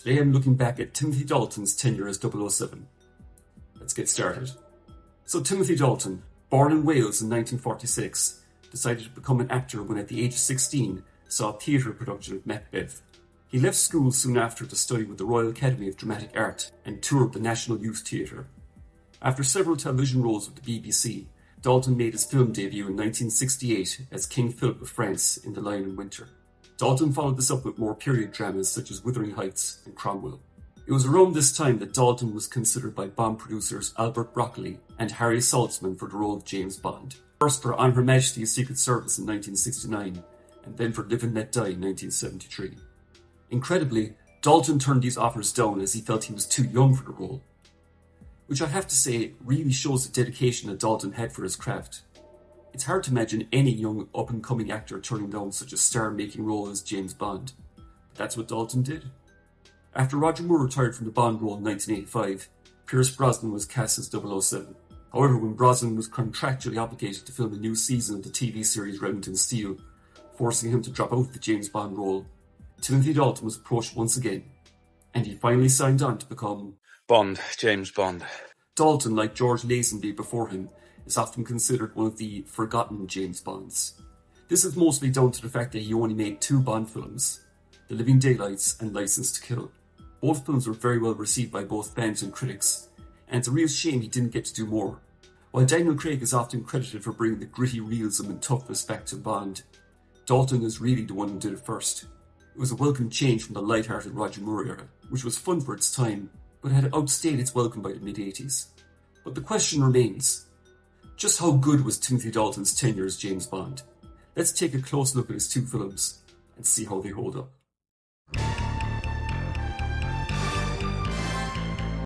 Today I'm looking back at Timothy Dalton's tenure as 007. Let's get started. So Timothy Dalton, born in Wales in 1946, decided to become an actor when at the age of 16 saw a theatre production of Macbeth. He left school soon after to study with the Royal Academy of Dramatic Art and toured the National Youth Theatre. After several television roles with the BBC, Dalton made his film debut in 1968 as King Philip of France in The Lion in Winter. Dalton followed this up with more period dramas such as Wuthering Heights and Cromwell. It was around this time that Dalton was considered by Bond producers Albert Broccoli and Harry Saltzman for the role of James Bond. First for On Her Majesty's Secret Service in 1969, and then for Live and Let Die in 1973. Incredibly, Dalton turned these offers down as he felt he was too young for the role, which I have to say really shows the dedication that Dalton had for his craft. It's hard to imagine any young up-and-coming actor turning down such a star-making role as James Bond, but that's what Dalton did. After Roger Moore retired from the Bond role in 1985, Pierce Brosnan was cast as 007. However, when Brosnan was contractually obligated to film a new season of the TV series Remington Steele, forcing him to drop out of the James Bond role, Timothy Dalton was approached once again, and he finally signed on to become Bond, James Bond. Dalton, like George Lazenby before him, is often considered one of the forgotten James Bonds. This is mostly down to the fact that he only made 2 Bond films, The Living Daylights and License to Kill. Both films were very well received by both fans and critics, and it's a real shame he didn't get to do more. While Daniel Craig is often credited for bringing the gritty realism and toughness back to Bond, Dalton is really the one who did it first. It was a welcome change from the light-hearted Roger Moore era, which was fun for its time, but had outstayed its welcome by the mid-80s. But the question remains, just how good was Timothy Dalton's tenure as James Bond? Let's take a close look at his 2 films and see how they hold up.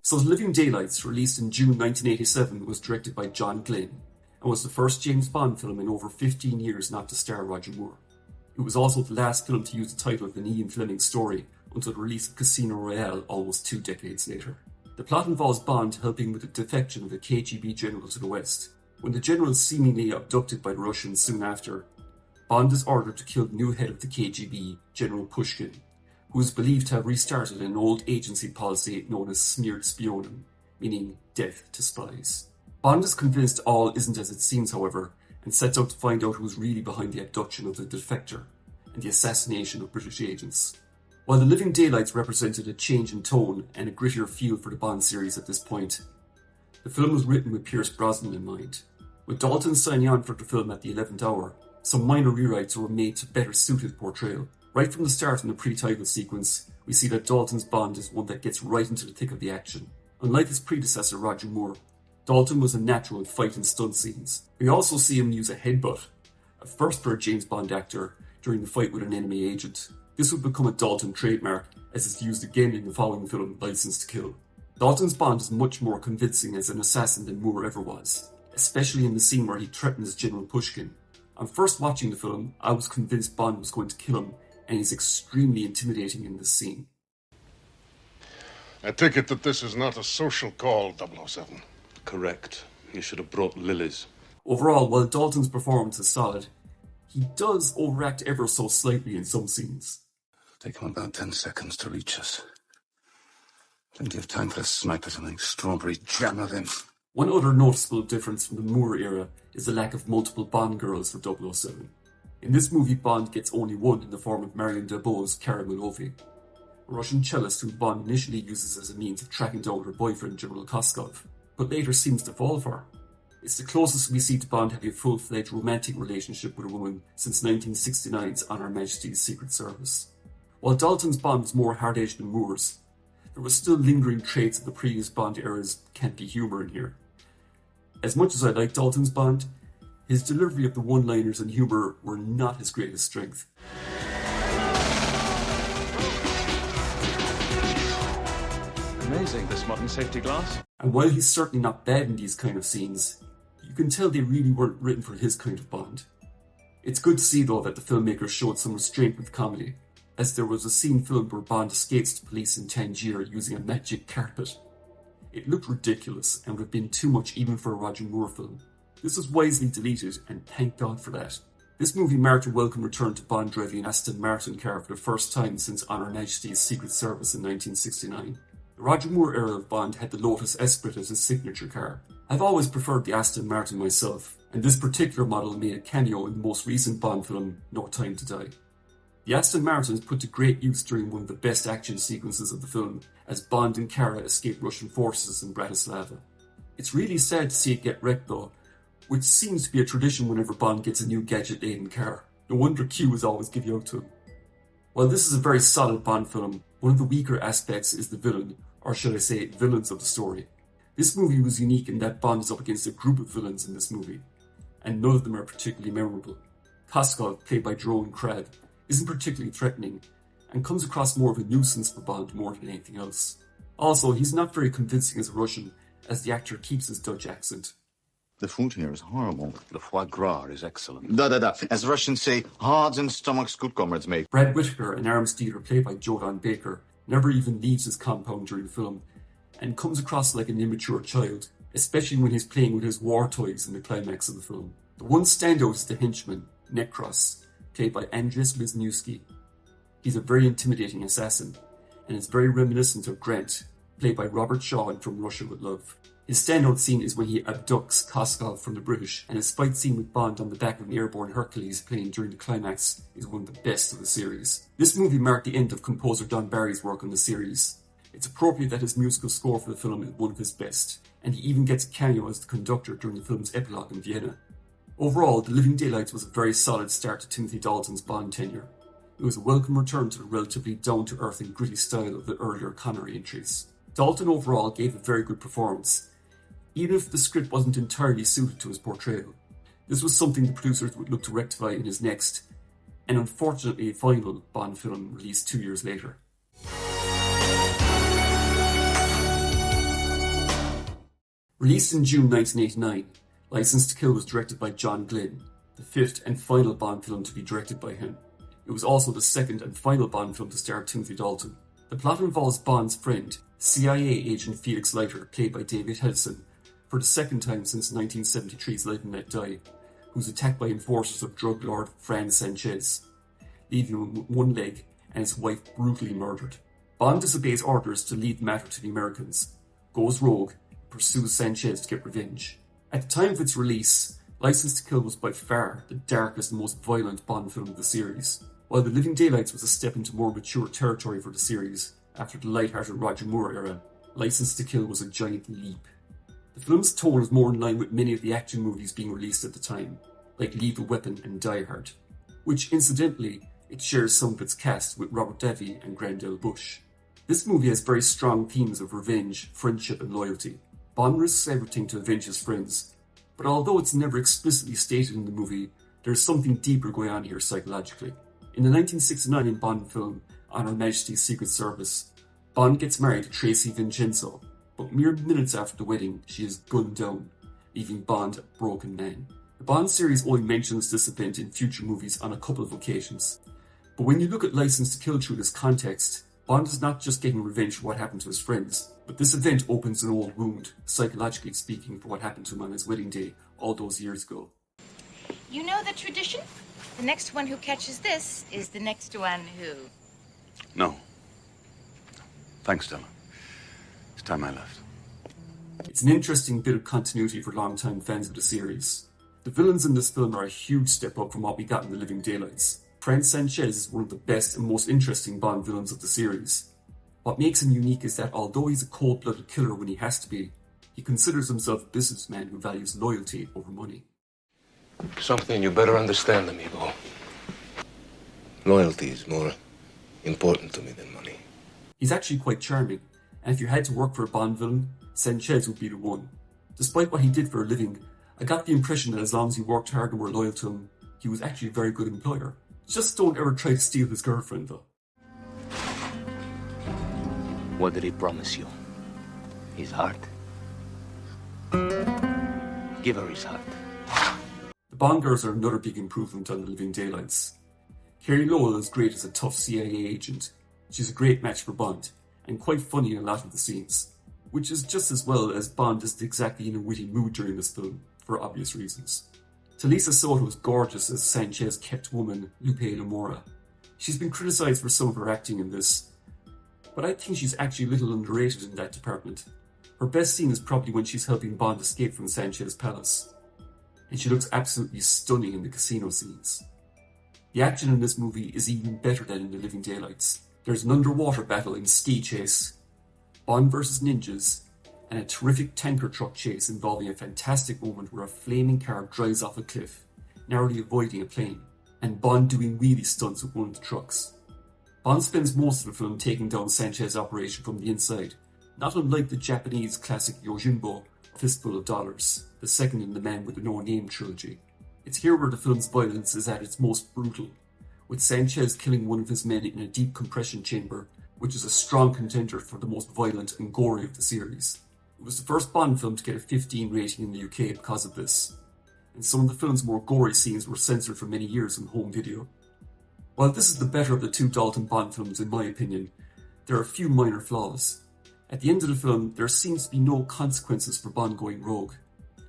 So The Living Daylights, released in June 1987, was directed by John Glenn and was the first James Bond film in over 15 years not to star Roger Moore. It was also the last film to use the title of an Ian Fleming story until the release of Casino Royale almost 2 decades later. The plot involves Bond helping with the defection of a KGB general to the West. When the general is seemingly abducted by the Russians soon after, Bond is ordered to kill the new head of the KGB, General Pushkin, who is believed to have restarted an old agency policy known as smeared spionum, meaning death to spies. Bond is convinced all isn't as it seems, however, and sets out to find out who is really behind the abduction of the defector and the assassination of British agents. While The Living Daylights represented a change in tone and a grittier feel for the Bond series at this point, the film was written with Pierce Brosnan in mind. With Dalton signing on for the film at the 11th hour, some minor rewrites were made to better suit his portrayal. Right from the start in the pre-title sequence, we see that Dalton's Bond is one that gets right into the thick of the action. Unlike his predecessor Roger Moore, Dalton was a natural in fight and stunt scenes. We also see him use a headbutt, a first for a James Bond actor, during the fight with an enemy agent. This would become a Dalton trademark, as is used again in the following film, License to Kill. Dalton's Bond is much more convincing as an assassin than Moore ever was, especially in the scene where he threatens General Pushkin. On first watching the film, I was convinced Bond was going to kill him, and he's extremely intimidating in this scene. I take it that this is not a social call, 007. Correct. You should have brought lilies. Overall, while Dalton's performance is solid, he does overact ever so slightly in some scenes. Take him about 10 seconds to reach us. Plenty of time for a sniper to make strawberry jam of him. One other noticeable difference from the Moore era is the lack of multiple Bond girls for 007. In this movie, Bond gets only one in the form of Marion Delbo's Cara Malovi, a Russian cellist who Bond initially uses as a means of tracking down her boyfriend General Koskov, but later seems to fall for her. It's the closest we see to Bond having a full-fledged romantic relationship with a woman since 1969's On Her Majesty's Secret Service. While Dalton's Bond was more hard-edged than Moore's, there was still lingering traits of the previous Bond era's campy humour in here. As much as I like Dalton's Bond, his delivery of the one-liners and humour were not his greatest strength. Amazing, this modern safety glass. And while he's certainly not bad in these kind of scenes, you can tell they really weren't written for his kind of Bond. It's good to see, though, that the filmmakers showed some restraint with comedy, as there was a scene filmed where Bond escapes the police in Tangier using a magic carpet. It looked ridiculous and would have been too much even for a Roger Moore film. This was wisely deleted, and thank God for that. This movie marked a welcome return to Bond driving an Aston Martin car for the first time since On Her Majesty's Secret Service in 1969. The Roger Moore era of Bond had the Lotus Esprit as his signature car. I've always preferred the Aston Martin myself, and this particular model made a cameo in the most recent Bond film, No Time to Die. The Aston Martin is put to great use during one of the best action sequences of the film, as Bond and Kara escape Russian forces in Bratislava. It's really sad to see it get wrecked though, which seems to be a tradition whenever Bond gets a new gadget-laden car. No wonder Q is always giving out to him. While this is a very solid Bond film, one of the weaker aspects is the villain, or should I say villains of the story. This movie was unique in that Bond is up against a group of villains in this movie, and none of them are particularly memorable. Koskov, played by Jerome Crabb, isn't particularly threatening, and comes across more of a nuisance for Bond more than anything else. Also, he's not very convincing as a Russian, as the actor keeps his Dutch accent. The food here is horrible. The foie gras is excellent. Da. As Russians say, hearts and stomachs good comrades make. Brad Whitaker, an arms dealer played by Jodan Baker, never even leaves his compound during the film, and comes across like an immature child, especially when he's playing with his war toys in the climax of the film. The one standout is the henchman, Nekros, played by Andrzej Wisniewski. He's a very intimidating assassin, and is very reminiscent of Grant, played by Robert Shaw in From Russia with Love. His standout scene is when he abducts Koskov from the British, and his fight scene with Bond on the back of an airborne Hercules plane during the climax is one of the best of the series. This movie marked the end of composer Don Barry's work on the series. It's appropriate that his musical score for the film is one of his best, and he even gets a cameo as the conductor during the film's epilogue in Vienna. Overall, The Living Daylights was a very solid start to Timothy Dalton's Bond tenure. It was a welcome return to the relatively down-to-earth and gritty style of the earlier Connery entries. Dalton overall gave a very good performance, even if the script wasn't entirely suited to his portrayal. This was something the producers would look to rectify in his next, and unfortunately final, Bond film released 2 years later. Released in June 1989, Licence to Kill was directed by John Glenn, the fifth and final Bond film to be directed by him. It was also the second and final Bond film to star Timothy Dalton. The plot involves Bond's friend, CIA agent Felix Leiter, played by David Hedison, for the second time since 1973's Light and Let Die, who's attacked by enforcers of drug lord Fran Sanchez, leaving him with one leg and his wife brutally murdered. Bond disobeys orders to leave the matter to the Americans, goes rogue, and pursues Sanchez to get revenge. At the time of its release, Licence to Kill was by far the darkest and most violent Bond film of the series. While The Living Daylights was a step into more mature territory for the series, after the light-hearted Roger Moore era, Licence to Kill was a giant leap. The film's tone was more in line with many of the action movies being released at the time, like Lethal Weapon and Die Hard, which, incidentally, it shares some of its cast with Robert Davi and Grandel Bush. This movie has very strong themes of revenge, friendship and loyalty. Bond risks everything to avenge his friends, but although it's never explicitly stated in the movie, there's something deeper going on here psychologically. In the 1969 Bond film On Her Majesty's Secret Service, Bond gets married to Tracy Vincenzo, but mere minutes after the wedding, she is gunned down, leaving Bond a broken man. The Bond series only mentions this event in future movies on a couple of occasions, but when you look at Licence to Kill through this context, Bond is not just getting revenge for what happened to his friends, but this event opens an old wound, psychologically speaking, for what happened to him on his wedding day all those years ago. You know the tradition? The next one who catches this is the next one who... No. Thanks, Stella. It's time I left. It's an interesting bit of continuity for long-time fans of the series. The villains in this film are a huge step up from what we got in The Living Daylights. Fran Sanchez is one of the best and most interesting Bond villains of the series. What makes him unique is that although he's a cold-blooded killer when he has to be, he considers himself a businessman who values loyalty over money. Something you better understand, amigo. Loyalty is more important to me than money. He's actually quite charming, and if you had to work for a Bond villain, Sanchez would be the one. Despite what he did for a living, I got the impression that as long as you worked hard and were loyal to him, he was actually a very good employer. Just don't ever try to steal his girlfriend, though. What did he promise you? His heart? Give her his heart. The Bond girls are another big improvement on The Living Daylights. Carey Lowell is great as a tough CIA agent. She's a great match for Bond, and quite funny in a lot of the scenes, which is just as well as Bond isn't exactly in a witty mood during this film, for obvious reasons. Talisa Soto is gorgeous as Sanchez's kept woman, Lupe Lamora. She's been criticised for some of her acting in this, but I think she's actually a little underrated in that department. Her best scene is probably when she's helping Bond escape from Sanchez's palace, and she looks absolutely stunning in the casino scenes. The action in this movie is even better than in The Living Daylights. There's an underwater battle in Ski Chase, Bond vs ninjas, and a terrific tanker truck chase involving a fantastic moment where a flaming car drives off a cliff, narrowly avoiding a plane, and Bond doing wheelie stunts with one of the trucks. Bond spends most of the film taking down Sanchez's operation from the inside, not unlike the Japanese classic Yojimbo, Fistful of Dollars, the second in the Man with No Name trilogy. It's here where the film's violence is at its most brutal, with Sanchez killing one of his men in a deep compression chamber, which is a strong contender for the most violent and gory of the series. It was the first Bond film to get a 15 rating in the UK because of this, and some of the film's more gory scenes were censored for many years on home video. While this is the better of the two Dalton Bond films in my opinion, there are a few minor flaws. At the end of the film, there seems to be no consequences for Bond going rogue,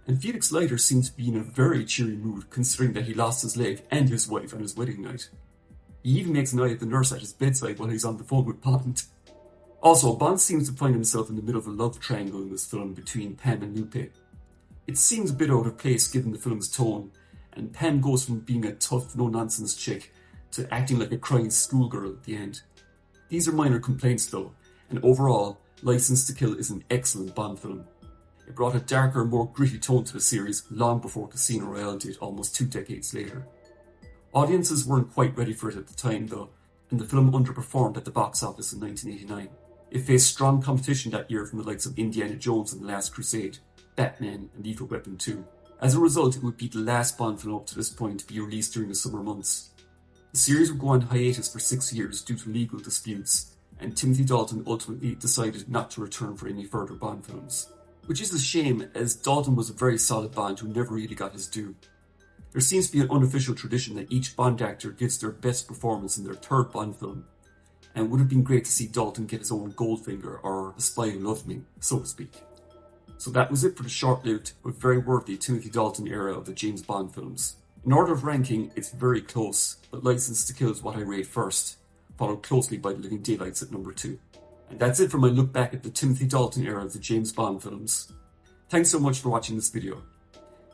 and Felix Leiter seems to be in a very cheery mood considering that he lost his leg and his wife on his wedding night. He even makes an eye at the nurse at his bedside while he's on the phone with Bond. Also, Bond seems to find himself in the middle of a love triangle in this film between Pam and Lupe. It seems a bit out of place given the film's tone, and Pam goes from being a tough, no-nonsense chick to acting like a crying schoolgirl at the end. These are minor complaints though, and overall, License to Kill is an excellent Bond film. It brought a darker, more gritty tone to the series long before Casino Royale did almost 2 decades later. Audiences weren't quite ready for it at the time though, and the film underperformed at the box office in 1989. It faced strong competition that year from the likes of Indiana Jones and The Last Crusade, Batman and Lethal Weapon 2. As a result, it would be the last Bond film up to this point to be released during the summer months. The series would go on hiatus for 6 years due to legal disputes, and Timothy Dalton ultimately decided not to return for any further Bond films. Which is a shame, as Dalton was a very solid Bond who never really got his due. There seems to be an unofficial tradition that each Bond actor gives their best performance in their third Bond film, and it would have been great to see Dalton get his own Goldfinger, or The Spy Who Loved Me, so to speak. So that was it for the short-lived, but very worthy Timothy Dalton era of the James Bond films. In order of ranking, it's very close, but License to Kill is what I rate first, followed closely by The Living Daylights at number 2. And that's it for my look back at the Timothy Dalton era of the James Bond films. Thanks so much for watching this video.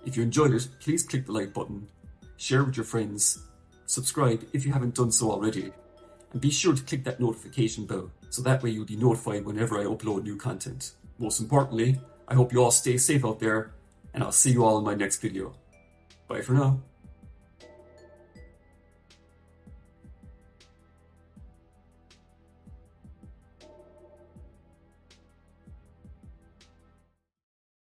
If you enjoyed it, please click the like button, share with your friends, subscribe if you haven't done so already, and be sure to click that notification bell so that way you'll be notified whenever I upload new content. Most importantly, I hope you all stay safe out there, and I'll see you all in my next video. Bye for now.